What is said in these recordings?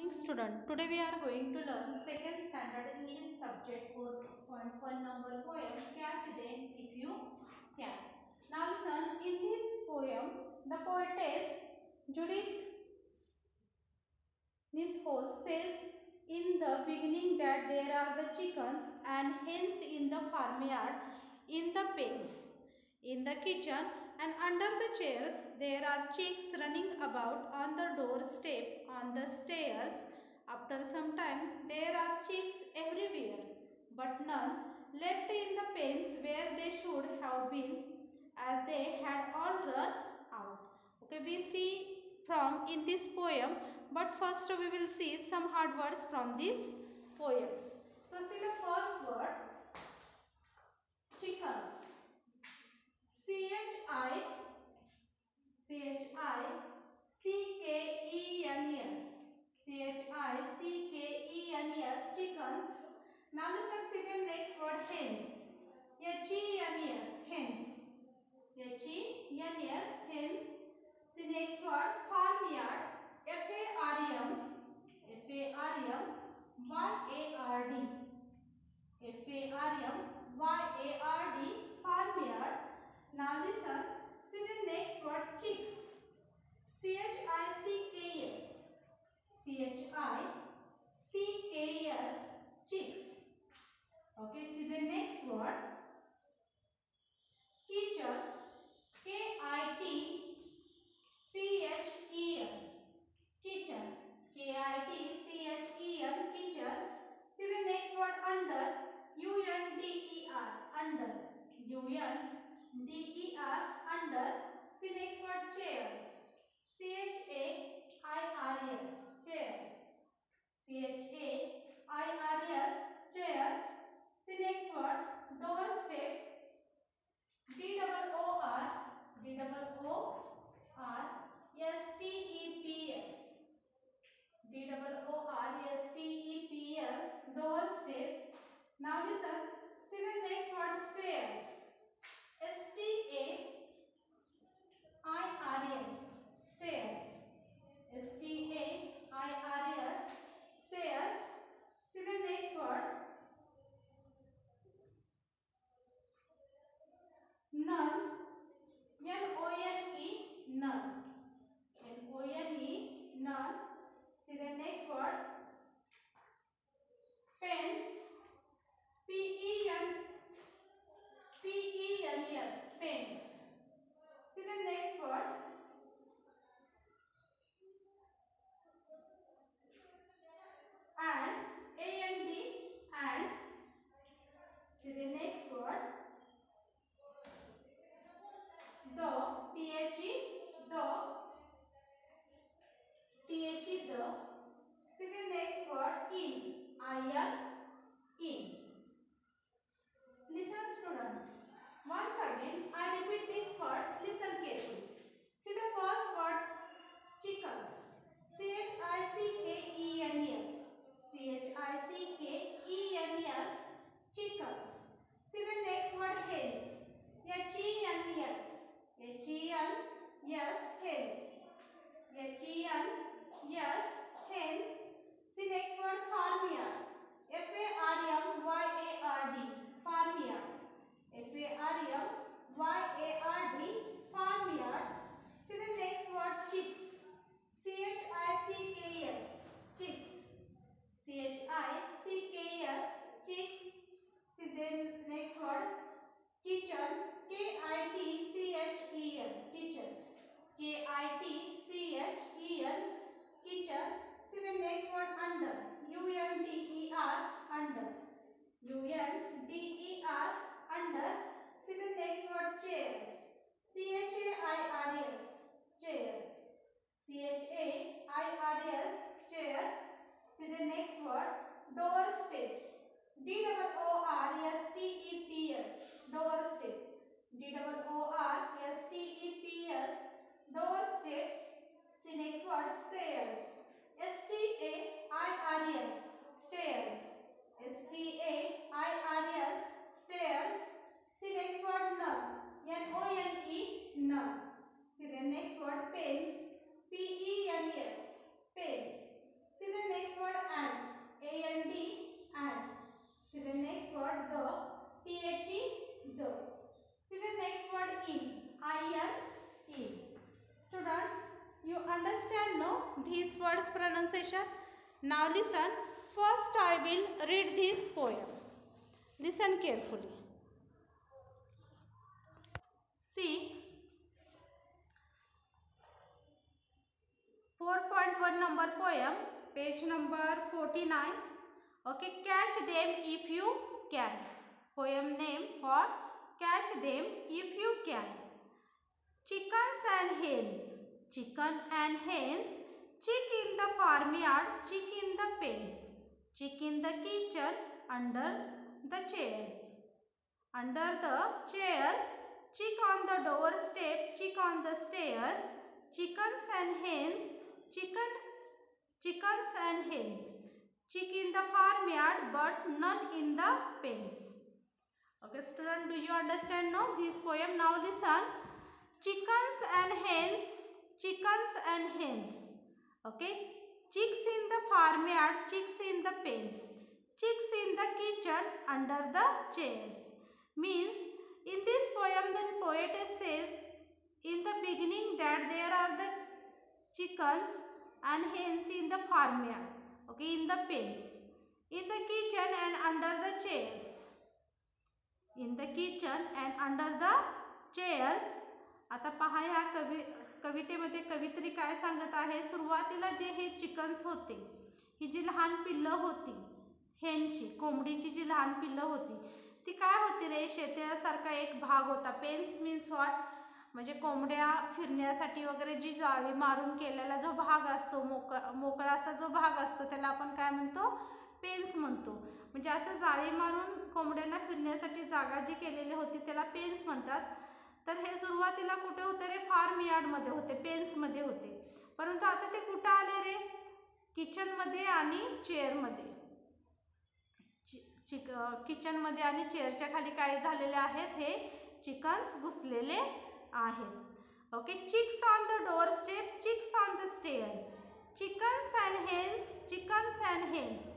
morning student. Today we are going to learn second standard English subject 4.1 number poem Catch Them If You Can. Now listen, in this poem the poetess Judith Nishold says in the beginning that there are the chickens and hens in the farmyard, in the pens, in the kitchen and under the chairs. There are chicks running about on the doorstep, on the stairs. After some time there are chicks everywhere, but none left in the pens where they should have been, as they had all run out. Okay, we see from in this poem, but first we will see some hard words from this poem. So see the first word, chickens. Chickens. Chickens. Chickens. Now let's see the next word, hens. Hens. Hens. The next word, farmyard. Farm. Farmyard. Farmyard. Now listen. See the next word, chicks. Chicks. Chicks. Chicks. Okay. See the next word, kitchen. Kitchen. Kitchen. Kitchen. See the next word, under. Under. Under. See next word, chairs. Chairs. Chairs. See next word, doorstep. Doorsteps. Doorsteps. Now listen. See the next word, stairs. Stairs. Stairs. Stairs. See the next word, none. None. None. See the next word, pens. Pens. See the next word, and. And. See the next word, the. The. See the next word, in. In. Listen students. Once again I repeat these words. Listen carefully. See the first word, chickens. Chickens. Chickens. See the next word, hens. Hens. Hens. See next word, farmyard. Farmyard. Farmyard. Farmyard. See the next word, chicks. Chicks. Chicks. See the next word, kitchen. Kitchen. Kitchen. See the next word, under. Under. Under. See the next word, chairs. Chairs. Chairs. See the next word, doorsteps. Doorstep. Doorsteps. See next word, stairs. Stairs. Stairs. See next word, none. None. See the next word, pens. Pens. See the next these words pronunciation. Now listen. First I will read this poem. Listen carefully. See, 4.1 number poem, page number 49. Okay, catch them if you can. Poem name for catch them if you can. Chickens and hens, chicken and hens, chick in the farmyard, chick in the pens, chick in the kitchen, under the chairs. Under the chairs, chick on the doorstep, chick on the stairs, chickens and hens, chickens and hens, chick in the farmyard but none in the pens. Okay student, do you understand now this poem? Now listen. Chickens and hens, chickens and hens. Okay, chicks in the farmyard, chicks in the pens, chicks in the kitchen, under the chairs. Means in this poem the poetess says in the beginning that there are the chickens and hens in the farmyard, okay, in the pens, in the kitchen and under the chairs. In the kitchen and under the chairs. आता पहा या कवितेमध्ये कवित्री काय सांगत आहे. सुरुवातीला जे हे chickens होते, ही जी लहान पिल्लं होती, हेनची कोंबडीची जी लहान पिल्लं होती ती काय होती रे, शेतासारखा एक भाग होता. पेन्स मीन्स व्हॉट, म्हणजे कोंबड्या फिरण्यासाठी वगैरे जी जाळी मारून केलेला जो भाग असतो, मोकळा असा जो भाग असतो त्याला आपण काय म्हणतो, पेन्स म्हणतो. म्हणजे असं जाळी मारून कोंबड्यांना फिरण्यासाठी जागा जी केलेली होती त्याला पेन्स म्हणतात. तर हे सुरुवातीला कुठे होते रे, फार्म यार्डमध्ये होते, पेन्समध्ये होते. परंतु आता ते कुठं आले रे, किचनमध्ये आणि चेअरमध्ये. किचनमध्ये आणि चेअरच्या खाली काय झालेले आहेत, हे चिकन्स घुसलेले आहेत. Okay, chicks on the doorstep, chicks on the stairs, chickens and hens, chickens and hens,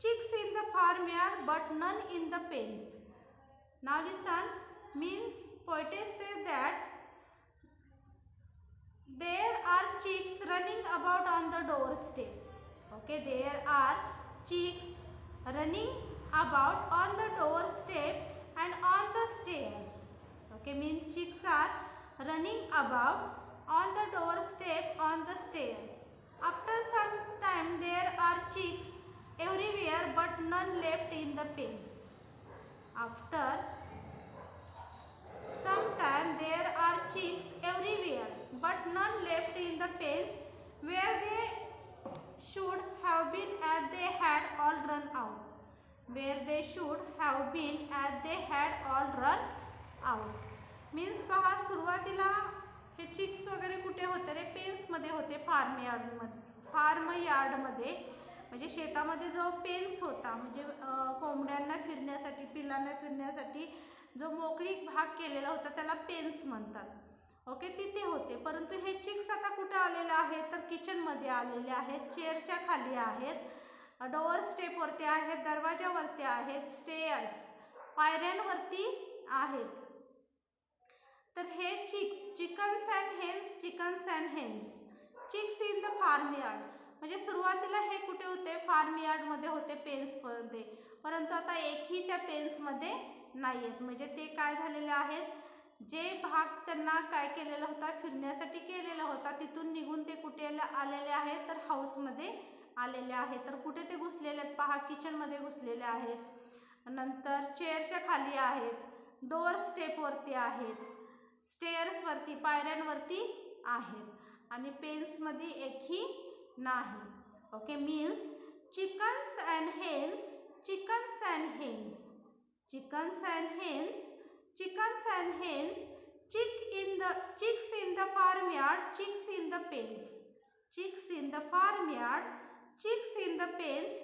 chicks in the farm yard but none in the pens. Now listen. Means poetess say that there are chicks running about on the doorstep. Okay, there are chicks running about on the doorstep and on the stairs. Okay, means chicks are running about on the doorstep, on the stairs. After some time there are chicks everywhere but none left in the pens. After sometime there are chicks everywhere but none left in the pens where they should have been as they had all run out. Where they should have been as they had all run out. Means पहा, सुरुवातीला हे chicks वगैरे कुठे होते रे, पेन्समध्ये होते, farm यार्डमध्ये. म्हणजे शेतामध्ये जो पेन्स होता, म्हणजे कोंबड्यांना फिरण्यासाठी, पिल्लांना फिरण्यासाठी जो मोकळीक भाग केलेला होता त्याला पेन्स म्हणतात. ओके, तिथे होते. परंतु हे चिक्स आता कुठे आलेले आहेत, तर किचनमध्ये आलेले आहेत, चेअरच्या खाली आहेत, डोअर स्टेपवरती आहेत, दरवाजावरती आहेत, स्टेअर्स पायऱ्यांवरती आहेत. तर हे chicks, chickens and hens, chickens and hens, chicks in the farm yard. म्हणजे सुरुवातीला हे कुठे होते, फार्म यार्डमध्ये होते, पेन्समध्ये. परंतु आता एकही त्या पेन्समध्ये नाही आहेत. म्हणजे ते काय झालेले आहेत, जे भाग त्यांना काय केलेला होता, फिरण्यासाठी केलेला होता, तिथून निघून ते कुठे आलेले आहेत, तर हाऊसमध्ये आलेले आहेत. तर कुठे ते घुसलेले आहेत पहा, किचनमध्ये घुसलेले आहेत, नंतर चेअरच्या खाली आहेत, डोअर स्टेपवरती आहेत, स्टेअर्सवरती पायऱ्यांवरती आहेत, आणि पेन्समध्ये एकही नाही. Okay, means chickens and hens, chickens and hens, chickens and hens, chickens and hens, chicks in the farmyard, chicks in the pens, chicks in the farmyard, chicks in the pens,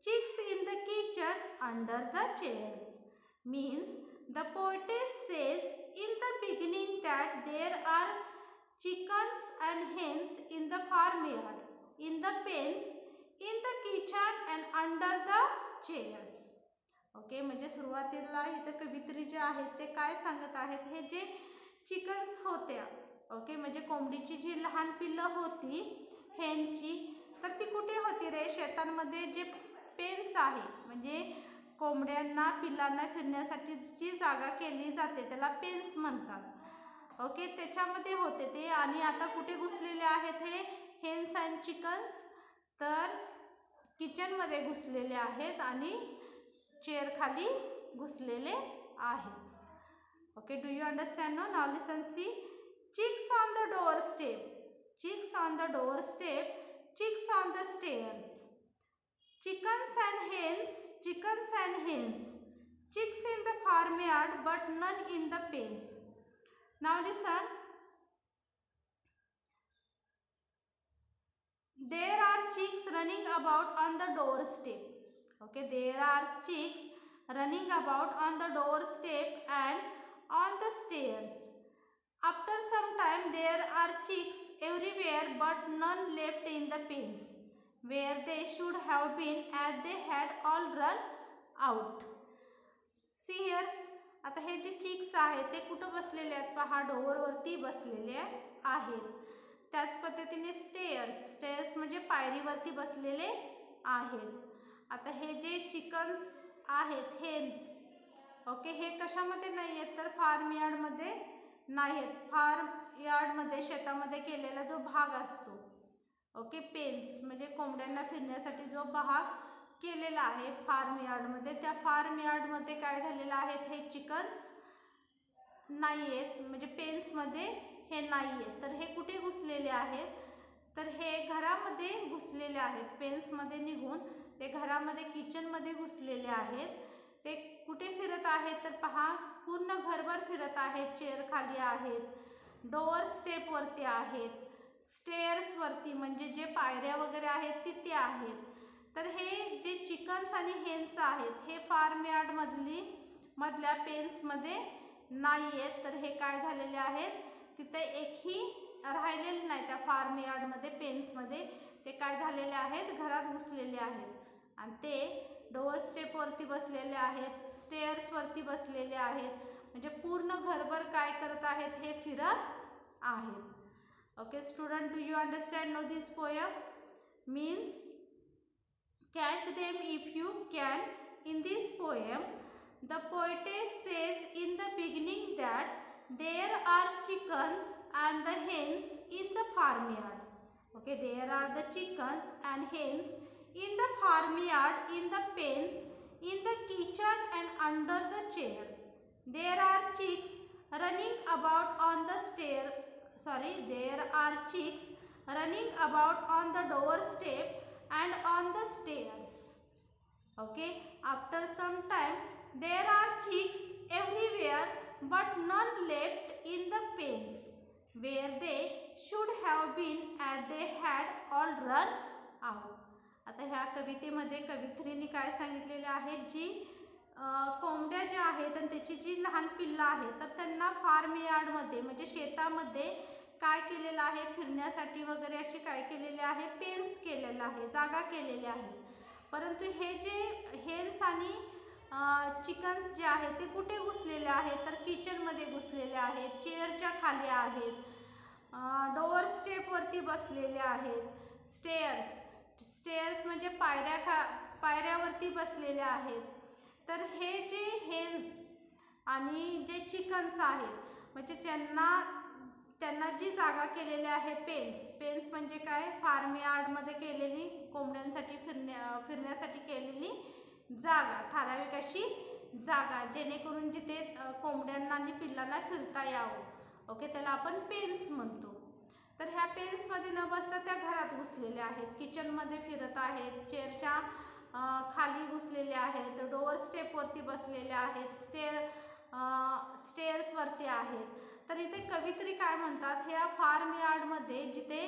chicks in the kitchen, under the chairs. Means the poetess says in the beginning that there are chickens and hens in the farmyard, in the pens, in the kitchen and under the chairs. Okay, म्हणजे सुरुवातीला इथं कवित्री जे आहेत ते काय सांगत आहेत, हे जे chickens होत्या, okay, म्हणजे कोंबडीची जी लहान पिल्लं होती, हेनची, तर ती कुठे होती रे? शेतांमध्ये जे पेन्स आहे म्हणजे कोंबड्यांना पिल्लांना फिरण्यासाठी जी जागा केली जाते त्याला पेन्स म्हणतात. ओके, त्याच्यामध्ये होते ते. आणि आता कुठे घुसलेले आहेत हे हेन्स अँड चिकन्स? तर किचनमध्ये घुसलेले आहेत आणि चेअर खाली घुसलेले आहेत. Okay, do you understand now? Now listen, see. Chicks on the doorstep. Chicks on the doorstep. Chicks on the stairs. Chickens and hens. Chickens and hens. Chicks in the farmyard but none in the pens. Now listen. There are chicks running about on the doorstep. Okay, there are chicks running about on the doorstep and on the stairs. After some time there are chicks everywhere but none left in the pens where they should have been as they had all run out. See here. आता हे जे chicks आहेत ते कुठं बसलेले आहेत? पहा, डोअरवरती बसलेले आहेत. त्याच पद्धतीने स्टेअर्स म्हणजे पायरीवरती बसलेले आहेत. आता हे जे चिकन्स आहेत हेन्स, ओके, हे कशामध्ये नाही आहेत? तर फार्म यार्डमध्ये नाही आहेत. फार्म यार्डमध्ये शेतामध्ये केलेला जो भाग असतो, ओके, पेन्स म्हणजे कोंबड्यांना फिरण्यासाठी जो भाग केलेला आहे फार्म यार्डमध्ये, त्या फार्म यार्डमध्ये काय झालेलं आहेत? हे चिकन्स नाही आहेत म्हणजे पेन्समध्ये हे नाही आहेत. तर हे कुठे घुसलेले आहेत? तर हे घरामध्ये घुसलेले आहेत. पेन्समध्ये निघून ते घरामध्ये किचनमध्ये घुसलेले आहेत. ते कुठे फिरत आहेत? तर पहा, पूर्ण घरभर फिरत आहेत. चेअर खाली आहेत, डोअर स्टेपवरती आहेत, स्टेअर्सवरती म्हणजे जे पायऱ्या वगैरे आहेत तिथे आहेत. तर हे जे चिकन्स आणि हेन्स आहेत हे फार्म यार्डमधल्या पेन्समध्ये नाही आहेत. तर हे काय झालेले आहेत? तिथे एकही राहिलेले नाही त्या फार्म यार्डमध्ये पेन्समध्ये. ते काय झालेले आहेत? घरात घुसलेले आहेत आणि ते डोअर स्टेपवरती बसलेले आहेत, स्टेअर्सवरती बसलेले आहेत. म्हणजे पूर्ण घरभर काय करत आहेत? हे फिरत आहेत. Okay student, do you understand no this poem? Means catch them if you can. In this poem, the poetess says in the beginning that there are chickens and the hens in the farmyard. Okay, there are the chickens and hens in the farmyard, in the pens, in the kitchen and under the chair. There are chicks running about on the there are chicks running about on the doorstep and on the stairs. Okay, after some time there are chicks everywhere but none left in the pens where they should have been as they had all run out. आता ह्या कवितेमध्ये कवित्रीने काय सांगितलेले आहे? जी कोंबड्या ज्या आहेत आणि त्याची जी लहान पिल्लं आहेत तर त्यांना फार्म यार्डमध्ये म्हणजे शेतामध्ये काय केलेलं आहे? फिरण्यासाठी वगैरे असे काय केलेले आहे? पेन्स केलेलं आहे, जागा केलेल्या आहेत. परंतु हे जे हेन्स आणि चिकन्स जे आहेत ते कुठे घुसलेले आहेत? तर किचनमध्ये घुसलेले आहेत, चेअरच्या खाली आहेत, डोअर स्टेपवरती बसलेले आहेत, स्टेअर्स म्हणजे पायऱ्यावरती बसलेले आहेत. तर हे जे हेन्स आणि जे चिकन्स आहेत म्हणजे त्यांना जी जागा केलेली आहे पेन्स म्हणजे काय? फार्म यार्डमध्ये केलेली कोंबड्यांसाठी फिरण्यासाठी केलेली जागा, ठराविक अशी जागा जेणेकरून जिथे कोंबड्यांना आणि पिल्लांना फिरता यावं. ओके, त्याला आपण पेन्स म्हणतो. तर ह्या पेन्समध्ये न बसता त्या घरात घुसलेल्या आहेत, किचनमध्ये फिरत आहेत, चेअरच्या खाली घुसलेले आहेत, डोअर स्टेपवरती बसलेले आहेत, स्टेअर्सवरती आहेत. तर इथे कवित्री काय म्हणतात? ह्या फार्म यार्डमध्ये जिथे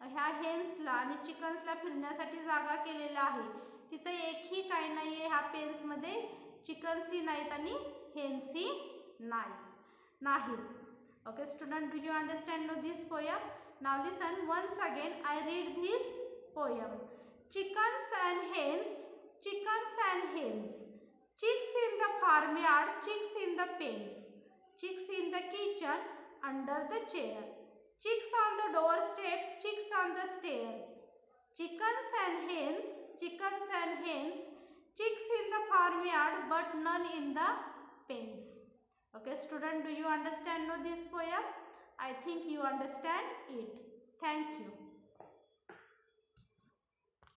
ह्या हेन्सला आणि चिकन्सला फिरण्यासाठी जागा केलेला आहे तिथे एकही काय नाही आहे. ह्या पेन्समध्ये चिकन्सही नाहीत आणि हेन्सही नाहीत. Okay student, do you understand no this poem? Now listen once again. I read this poem. Chickens and hens, chickens and hens, chicks in the farmyard, chicks in the pens, chicks in the kitchen under the chair. Chicks on the doorstep, chicks on the stairs. Chickens and hens, chickens and hens, chicks in the farmyard but none in the pens. Okay student, do you understand this poem? I think you understand it. Thank you.